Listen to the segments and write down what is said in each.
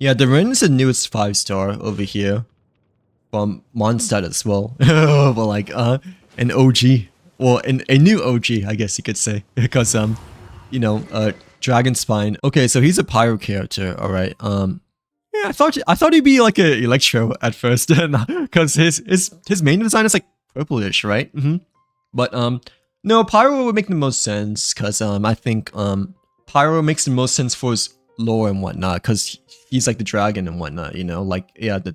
Yeah, Durin is the newest 5-star over here from Mondstadt as well. But like, an OG. Well, a new OG, I guess you could say. Because, you know, Dragon Spine. Okay, so he's a pyro character, alright. Yeah, I thought he'd be like a Electro at first. Because his main design is like purplish, right? But, no, Pyro would make the most sense. Because, I think, Pyro makes the most sense for his lore and whatnot. Because he's like the dragon and whatnot, you know, like yeah, the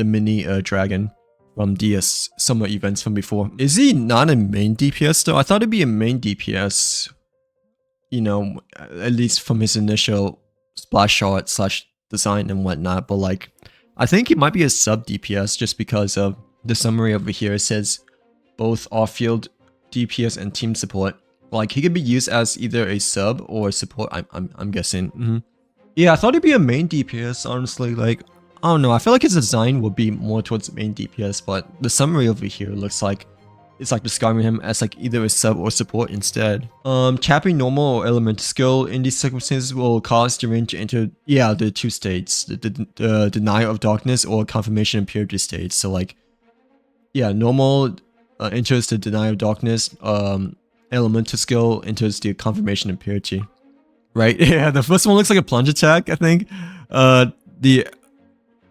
mini dragon from the summer events from before. Is he not a main DPS though? I thought it'd be a main DPS, you know, at least from his initial splash art slash design and whatnot. But like, I think he might be a sub DPS just because of the summary over here. It says both off-field DPS and team support. Like he could be used as either a sub or a support. I'm guessing. Yeah, I thought it'd be a main DPS, honestly. Like, I don't know, I feel like his design would be more towards main DPS, but the summary over here looks like it's like describing him as like either a sub or support instead. Capping normal or elemental skill in these circumstances will cause Durin to enter, yeah, the two states, the denial of darkness or confirmation of purity states. So like, yeah, normal enters the denial of darkness, elemental skill enters the confirmation of purity. Right, yeah, the first one looks like a plunge attack, I think. The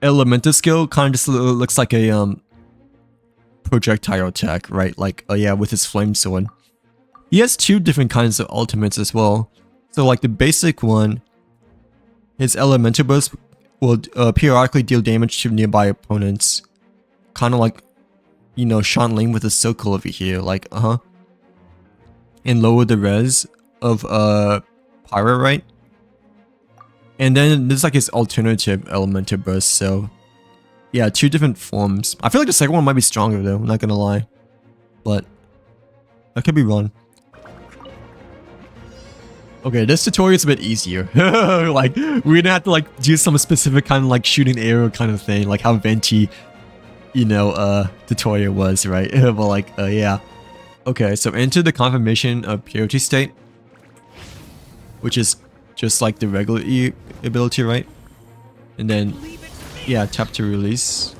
elemental skill kind of just looks like a projectile attack, right? Like, yeah, with his flame sword. He has two different kinds of ultimates as well. So like the basic one, his elemental burst will periodically deal damage to nearby opponents. Kind of like, you know, Shan Ling with a circle over here, like, and lower the res of Pyro, right? And then there's like his alternative elemental burst, so yeah, two different forms. I feel like the second one might be stronger though, I'm not gonna lie. But I could be wrong. Okay, this tutorial is a bit easier. Like, we're gonna have to like do some specific kind of like shooting arrow kind of thing, like how Venti, you know, tutorial was, right? But like, yeah. Okay, so enter the confirmation of purity state, which is just like the regular E ability, right? And then, yeah, tap to release.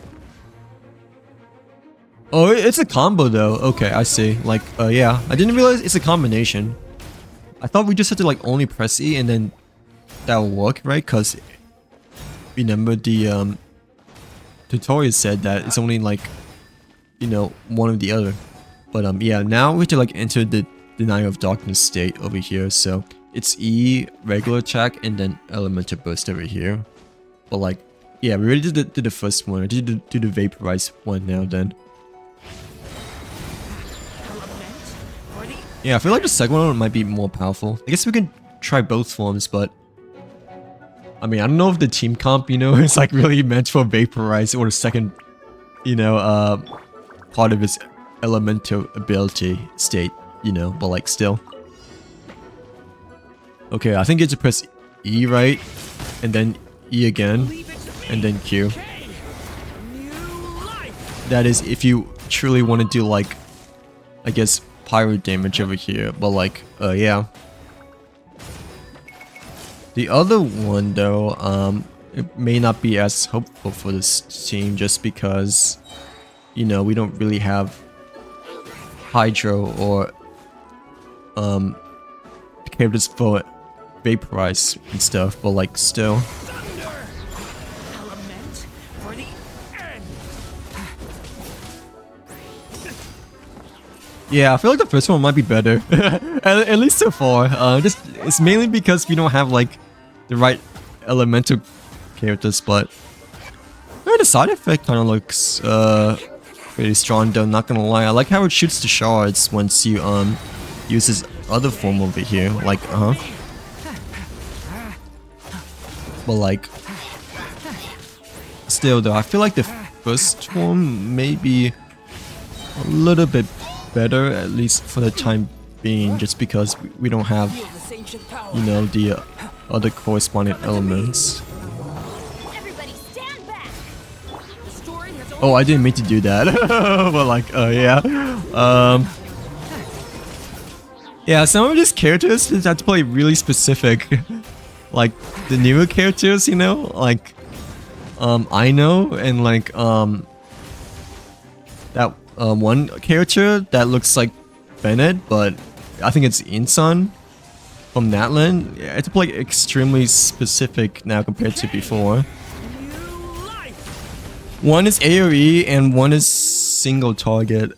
Oh, it's a combo though. Okay, I see. Like, yeah, I didn't realize it's a combination. I thought we just had to like only press E and then that will work, right? Because remember the tutorial said that it's only like, you know, one or the other. But yeah, now we have to like enter the denial of darkness state over here. So it's E, regular attack, and then elemental burst over here. But like, yeah, we already did the first one. I did do the vaporize one now then. Yeah, I feel like the second one might be more powerful. I guess we can try both forms, but I mean, I don't know if the team comp, you know, is like really meant for vaporize or the second, you know, part of his elemental ability state, you know, but like still. Okay, I think you have to press E, right? And then E again. And then Q. That is if you truly want to do like, I guess, pyro damage over here. But like, yeah. The other one though, it may not be as hopeful for this team just because, you know, we don't really have Hydro or, characters for vaporize and stuff, but like still. Yeah, I feel like the first one might be better, at least so far. Just it's mainly because we don't have like the right elemental characters, but the side effect kind of looks pretty strong though. Not gonna lie, I like how it shoots the shards once you use his other form over here, like But like, still though, I feel like the first one may be a little bit better, at least for the time being, just because we don't have, you know, the other corresponding elements. Oh, I didn't mean to do that. But like, yeah. Yeah, some of these characters just have to play really specific. Like, the newer characters, you know? Like, I know, and like that one character that looks like Bennett, but I think it's Insun from Natlan. Yeah, it's like extremely specific now compared to before. One is AoE and one is single target.